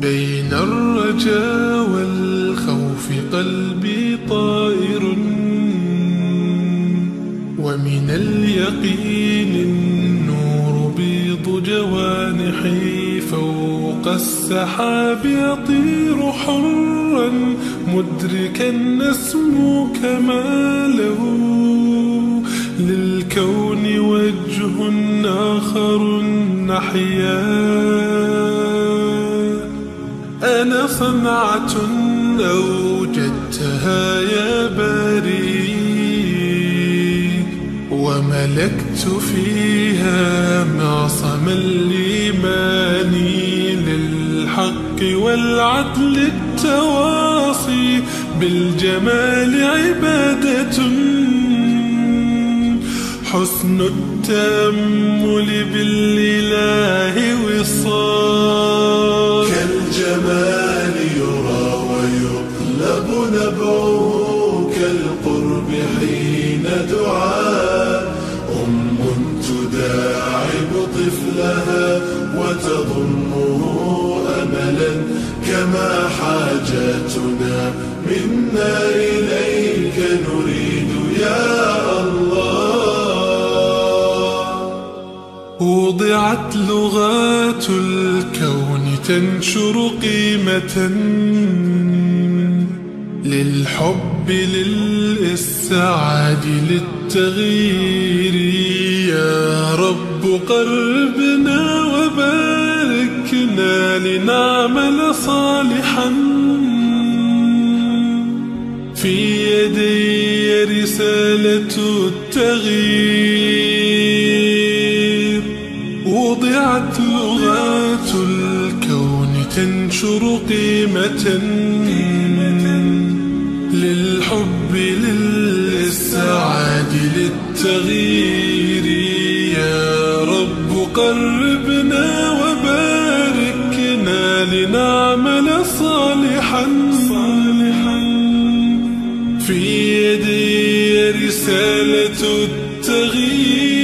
بين الرجا والخوف قلبي طائر، ومن اليقين النور بيض جوانحي، فوق السحاب يطير حرا مدركا نسمو كماله، للكون وجه آخر نحيا. أنا صنعة أوجدتها يا باري، وملكت فيها معصم الإيمان، للحق والعدل التواصي، بالجمال عبادة، حسن التأمل بالإله وصال. كالجمال يرى ويطلب نبعه، كالقرب حين دعاء تداعب طفلها وتضمه أملا، كما حاجاتنا منا إليك نريد يا الله. وضعت لغات الكون تنشر قيمة للحب للإسعاد للتغيير، يا رب قربنا وباركنا لنعمل صالحا، في يدي رسالة التغيير. وضعت لغات الكون تنشر قيمة للحب للإسعاد للتغيير، يا رب قربنا وباركنا لنعمل صالحا، في يدي رسالة التغيير.